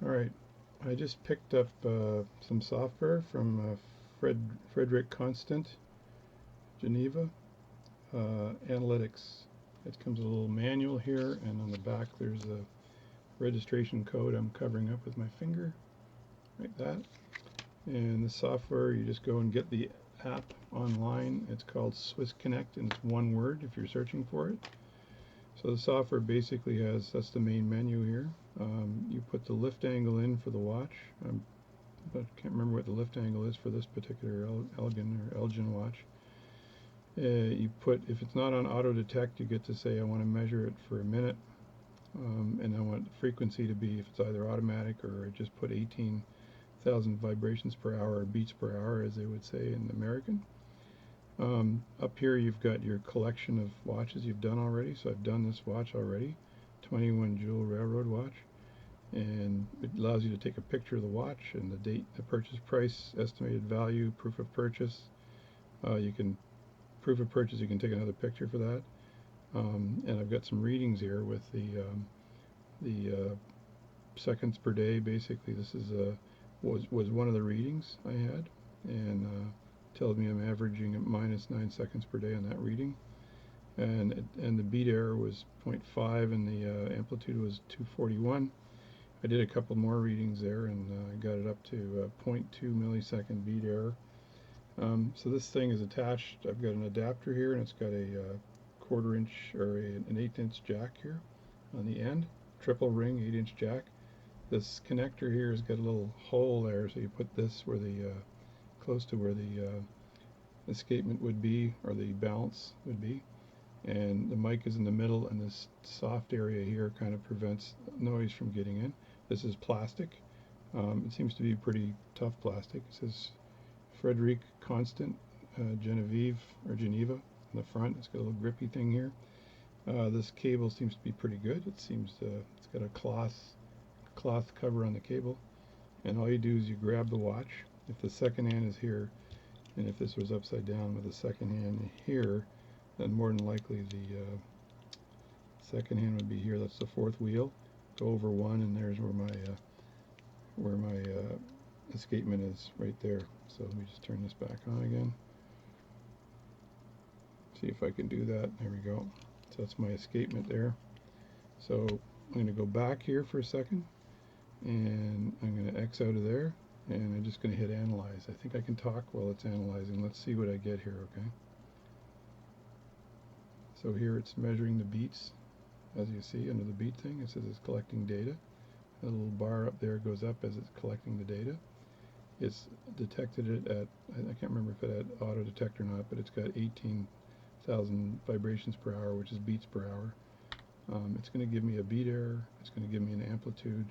Alright, I just picked up some software from Frederique Constant, Geneva, Analytics. It comes with a little manual here, and on the back there's a registration code I'm covering up with my finger, like that. And the software, you just go and get the app online. It's called Swiss Connect, and it's one word if you're searching for it. So the software basically has, that's the main menu here. You put the lift angle in for the watch. I can't remember what the lift angle is for this particular Elgin watch. You put, if it's not on auto detect, you get to say I want to measure it for a minute, and I want the frequency to be, if it's either automatic or I just put 18,000 vibrations per hour or beats per hour, as they would say in American. Up here you've got your collection of watches you've done already. So I've done this watch already, 21 jewel railroad watch, and it allows you to take a picture of the watch and the date, the purchase price, estimated value, proof of purchase. You can proof of purchase, you can take another picture for that. And I've got some readings here with the seconds per day. Basically, this is was one of the readings I had, and tells me I'm averaging at -9 seconds per day on that reading, and the beat error was 0.5 and the amplitude was 241. I did a couple more readings there, and I got it up to 0.2 millisecond beat error. So this thing is attached. I've got an adapter here, and it's got a quarter-inch or an 1/8" jack here on the end, triple ring 8-inch jack. This connector here has got a little hole there, so you put this where the close to where the escapement would be, or the balance would be, and the mic is in the middle, and this soft area here kind of prevents noise from getting in. This is plastic. It seems to be pretty tough plastic. It says Frederique Constant, Genevieve or Geneva in the front. It's got a little grippy thing here. This cable seems to be pretty good. It seems to, it's got a cloth cover on the cable, and all you do is you grab the watch. If the second hand is here, and if this was upside down with the second hand here, then more than likely the second hand would be here. That's the fourth wheel. Go over one, and there's where my escapement is, right there. So let me just turn this back on again. See if I can do that. There we go. So that's my escapement there. So I'm going to go back here for a second, and I'm going to X out of there, and I'm just going to hit analyze. I think I can talk while it's analyzing. Let's see what I get here, okay? So here it's measuring the beats. As you see under the beat thing, it says it's collecting data. The little bar up there goes up as it's collecting the data. It's detected it at, I can't remember if it had auto detect or not, but it's got 18,000 vibrations per hour, which is beats per hour. It's going to give me a beat error, it's going to give me an amplitude,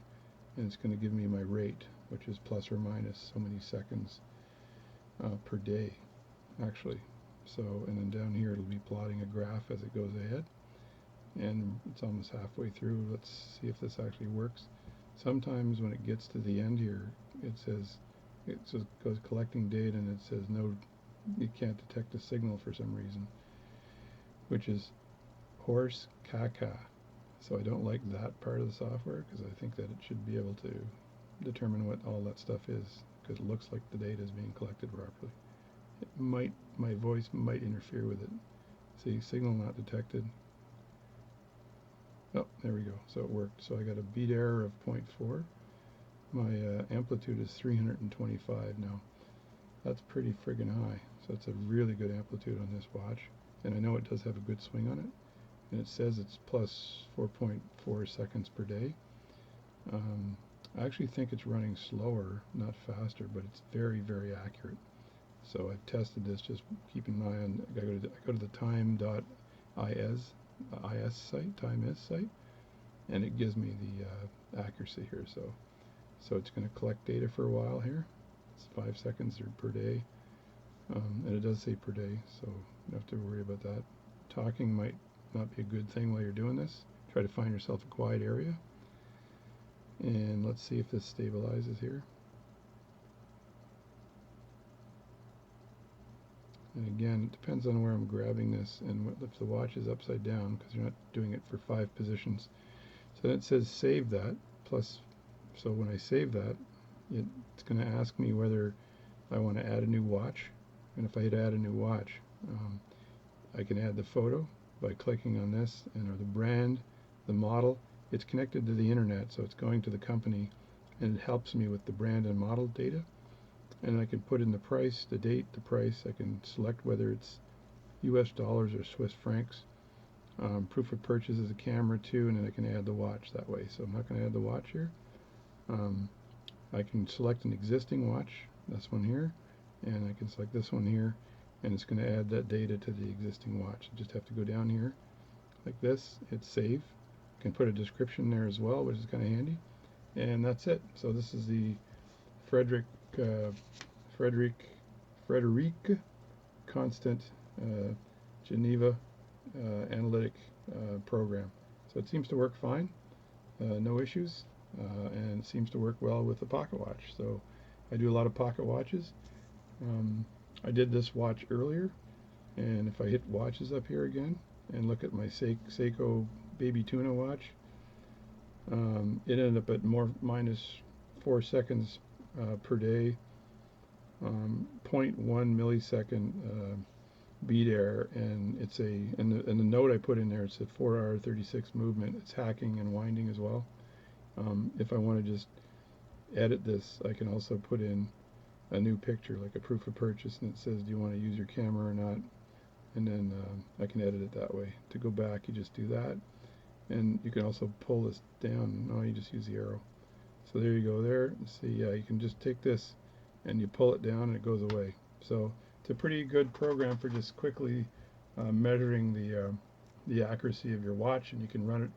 and it's going to give me my rate, which is plus or minus so many seconds per day, actually. So, and then down here it'll be plotting a graph as it goes ahead, and it's almost halfway through. Let's see if this actually works. Sometimes when it gets to the end here, it says, it just goes collecting data, and it says no, you can't detect a signal for some reason, which is horse caca. So I don't like that part of the software, because I think that it should be able to determine what all that stuff is, because it looks like the data is being collected properly. It might, my voice might interfere with it. See, signal not detected. Oh, there we go. So it worked. So I got a beat error of 0.4. My amplitude is 325 now. That's pretty friggin' high. So it's a really good amplitude on this watch. And I know it does have a good swing on it. And it says it's plus 4.4 seconds per day. I actually think it's running slower, not faster, but it's very, very accurate. So I've tested this, just keeping an eye on, I go to the time.is site, and it gives me the accuracy here. So it's going to collect data for a while here. It's 5 seconds per day, and it does say per day, so you don't have to worry about that. Talking might not be a good thing while you're doing this. Try to find yourself a quiet area, and let's see if this stabilizes here. And again, it depends on where I'm grabbing this, and if the watch is upside down, because you're not doing it for 5 positions. So then it says save that, plus So when I save that, it's going to ask me whether I want to add a new watch. And if I hit add a new watch, I can add the photo by clicking on this, and or the brand, the model. It's connected to the internet, so it's going to the company, and it helps me with the brand and model data. And I can put in the price, the date, the price. I can select whether it's US dollars or Swiss francs. Proof of purchase is a camera too, and then I can add the watch that way. So I'm not going to add the watch here. I can select an existing watch, this one here, and I can select this one here, and it's going to add that data to the existing watch. I just have to go down here like this, hit save. I can put a description there as well, which is kind of handy, and that's it. So this is the Frederique constant Geneva analytic program. So it seems to work fine, no issues, and it seems to work well with the pocket watch. So I do a lot of pocket watches. I did this watch earlier, and if I hit watches up here again and look at my Seiko baby tuna watch, it ended up at minus 4 seconds per day, 0.1 millisecond beat error, and it's and the note I put in there, it's a 4-hour 36 movement. It's hacking and winding as well. If I want to just edit this, I can also put in a new picture, like a proof of purchase, and it says, do you want to use your camera or not? And then I can edit it that way. To go back, you just do that, and you can also pull this down. No, you just use the arrow. So there you go there. See, yeah, you can just take this and you pull it down and it goes away. So it's a pretty good program for just quickly measuring the accuracy of your watch, and you can run it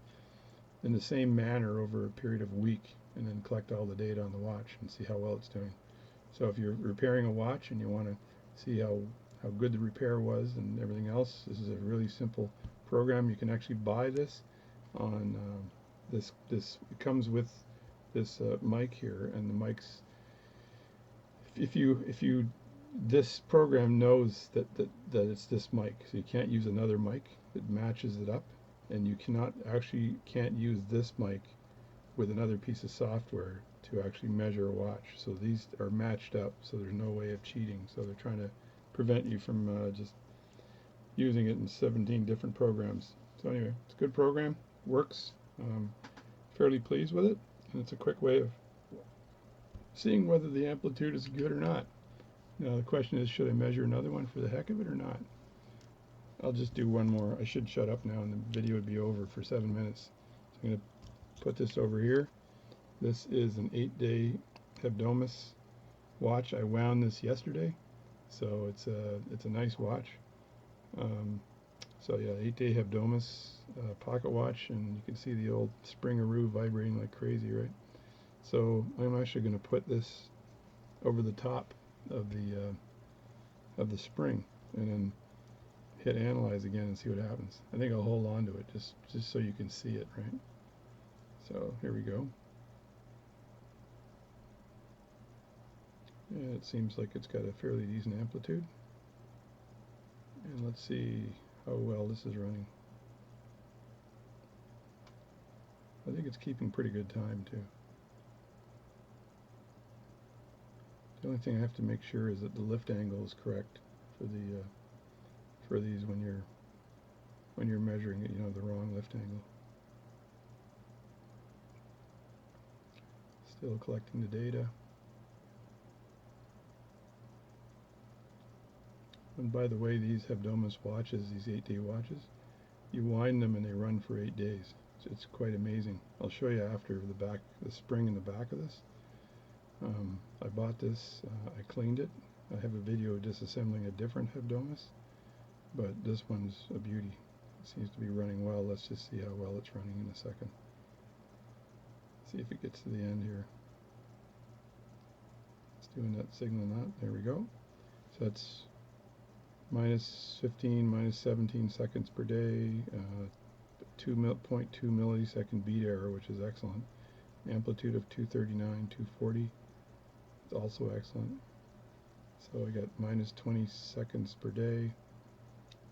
in the same manner over a period of a week, and then collect all the data on the watch and see how well it's doing. So if you're repairing a watch and you want to see how good the repair was and everything else, this is a really simple program. You can actually buy this on this. It comes with this mic here, and the mics. If you this program knows that it's this mic, so you can't use another mic. It matches it up, and you can't use this mic with another piece of software to actually measure a watch. So these are matched up, so there's no way of cheating. So they're trying to prevent you from just using it in 17 different programs. So anyway, it's a good program, works. Fairly pleased with it, and it's a quick way of seeing whether the amplitude is good or not. Now the question is, should I measure another one for the heck of it or not? I'll just do one more. I should shut up now and the video would be over for 7 minutes. So I'm going to put this over here. This is an 8-day Hebdomus watch. I wound this yesterday, so it's a nice watch. So yeah, 8-day Hebdomus pocket watch, and you can see the old springaroo vibrating like crazy, right? So I'm actually going to put this over the top of the spring, and then hit analyze again and see what happens. I think I'll hold on to it just so you can see it, right? So here we go. Yeah, it seems like it's got a fairly decent amplitude. And let's see how well this is running. I think it's keeping pretty good time too. The only thing I have to make sure is that the lift angle is correct for these when you're measuring it. You know, the wrong lift angle. Still collecting the data. And by the way, these Hebdomus watches, these 8-day watches, you wind them and they run for 8 days. So it's quite amazing. I'll show you after the spring in the back of this. I bought this, I cleaned it. I have a video disassembling a different Hebdomus, but this one's a beauty. It seems to be running well. Let's just see how well it's running in a second. See if it gets to the end here. It's doing that signal knot. There we go. So that's minus 15, minus 17 seconds per day, 2.2 millisecond beat error, which is excellent. Amplitude of 239, 240, it's also excellent. So I got minus 20 seconds per day,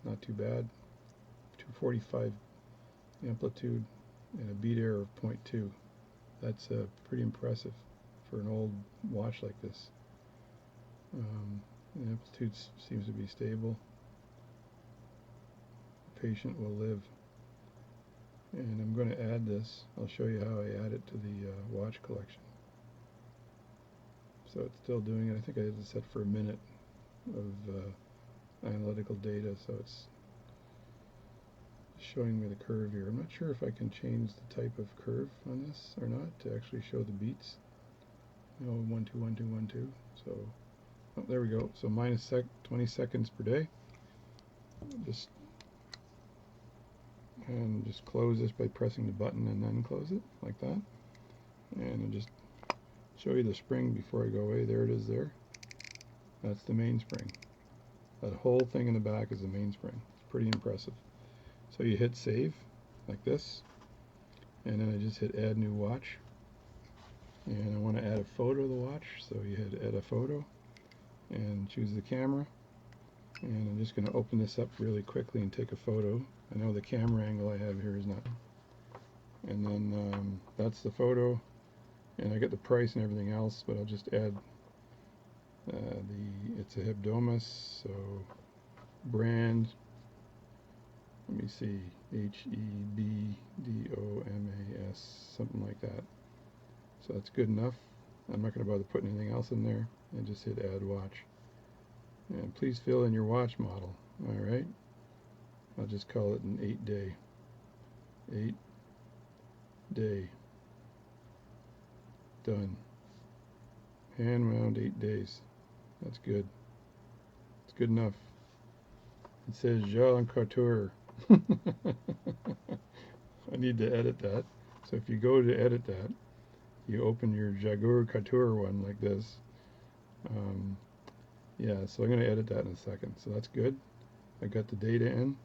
not too bad. 245 amplitude and a beat error of 0.2. That's pretty impressive for an old watch like this. The amplitude seems to be stable. The patient will live. And I'm going to add this. I'll show you how I add it to the watch collection. So it's still doing it. I think I had it set for a minute of analytical data, so it's showing me the curve here. I'm not sure if I can change the type of curve on this or not to actually show the beats. You know, 1, 2, 1, 2, 1, 2. So, oh, there we go. So minus 20 seconds per day. Just close this by pressing the button and then close it like that. And I'll just show you the spring before I go away. There it is there. That's the mainspring. That whole thing in the back is the mainspring. It's pretty impressive. So you hit save like this, and then I just hit add new watch, and I want to add a photo of the watch, so you hit add a photo and choose the camera, and I'm just going to open this up really quickly and take a photo. I know the camera angle I have here is not, and then that's the photo, and I get the price and everything else, but I'll just add it's a Hebdomas, so brand, let me see, Hebdomas, something like that. So that's good enough. I'm not going to bother putting anything else in there, and just hit add watch. And please fill in your watch model. Alright, I'll just call it an 8-day. 8-day. Done. Hand wound 8 days. That's good. It's good enough. It says Jean Couture. I need to edit that. So if you go to edit that, you open your Jaguar Couture one like this. Yeah, so I'm going to edit that in a second. So that's good. I got the data in.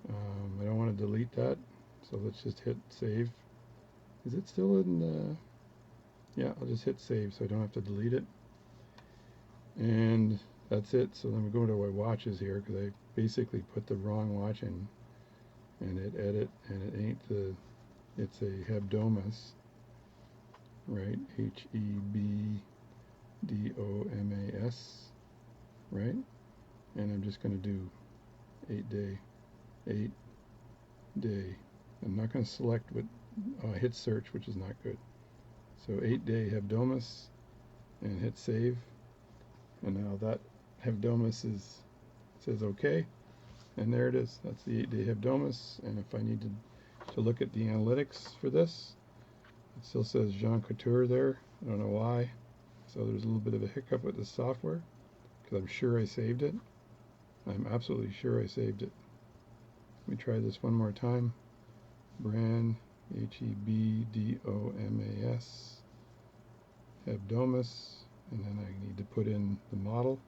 I don't want to delete that. So let's just hit save. Is it still in yeah, I'll just hit save so I don't have to delete it. And that's it. So let me go to my watches here, because I basically put the wrong watch in and hit edit, and it ain't the, it's a Hebdomas, right? Hebdomas, right? And I'm just going to do 8-day, 8-day. I'm not going to select what, hit search, which is not good. So 8-day Hebdomas, and hit save. And now that Hebdomas says OK, and there it is. That's the 8-day Hebdomas. And if I need to look at the analytics for this, it still says Jean Couture there. I don't know why. So there's a little bit of a hiccup with the software, because I'm sure I saved it. I'm absolutely sure I saved it. Let me try this one more time. Brand, Hebdomas, Hebdomas, and then I need to put in the model,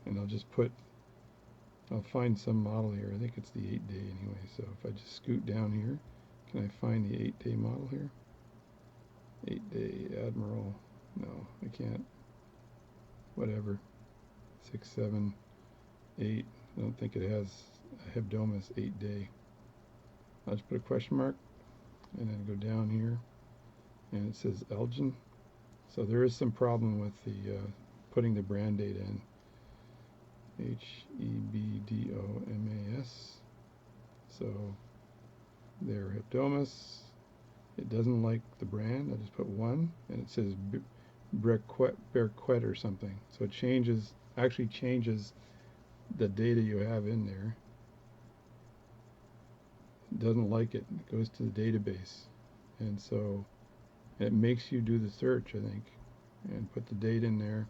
and I'll find some model here. I think it's the 8-day anyway, so if I just scoot down here, can I find the 8-day model here? 8-day Admiral, no, I can't. Whatever, 6, 7, 8, I don't think it has a Hebdomas 8-day. I'll just put a question mark, and then go down here, and it says Elgin. So there is some problem with the putting the brand data in. Hebdomas. So there, Hebdomas. It doesn't like the brand. I just put 1, and it says Berquet or something. So it actually changes the data you have in there. It doesn't like it. It goes to the database, and so it makes you do the search, I think, and put the date in there.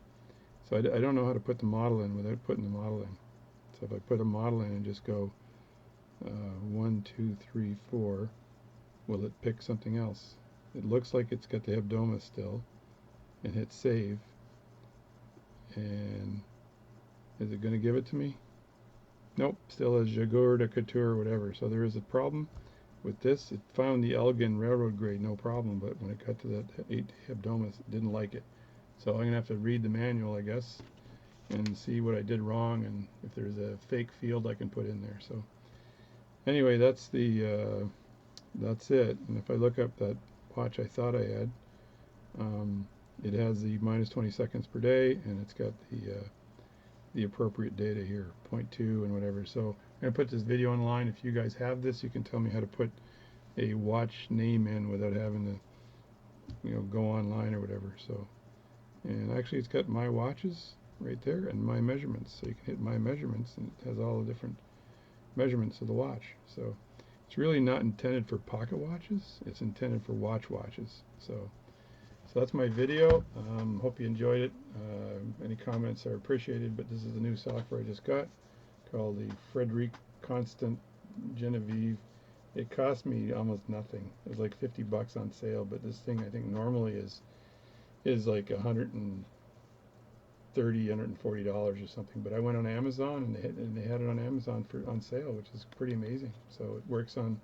So I don't know how to put the model in without putting the model in. So if I put a model in and just go 1, 2, 3, 4, will it pick something else? It looks like it's got the Hebdomas still, and hit save. And is it going to give it to me? Nope, still has Jaguar de Couture or whatever. So there is a problem with this. It found the Elgin railroad grade, no problem, but when it got to that 8 Hebdomas, it didn't like it. So I'm going to have to read the manual, I guess, and see what I did wrong, and if there's a fake field I can put in there. So anyway, that's it. And if I look up that watch I thought I had. It has the minus 20 seconds per day, and it's got the appropriate data here, 0.2 and whatever. So I'm going to put this video online. If you guys have this, you can tell me how to put a watch name in without having to, go online or whatever. So, and actually it's got my watches right there and my measurements. So you can hit my measurements, and it has all the different measurements of the watch. So it's really not intended for pocket watches. It's intended for watches. So that's my video. Hope you enjoyed it. Any comments are appreciated, but this is the new software I just got called the Frederique Constant Genevieve. It cost me almost nothing. It was like 50 bucks on sale, but this thing I think normally is like $130, $140 or something. But I went on Amazon, and they had it on Amazon on sale, which is pretty amazing. So it works on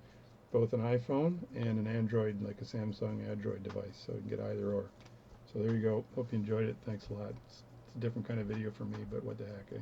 both an iPhone and an Android, like a Samsung Android device, so you can get either or. So there you go. Hope you enjoyed it. Thanks a lot. It's a different kind of video for me, but what the heck, eh?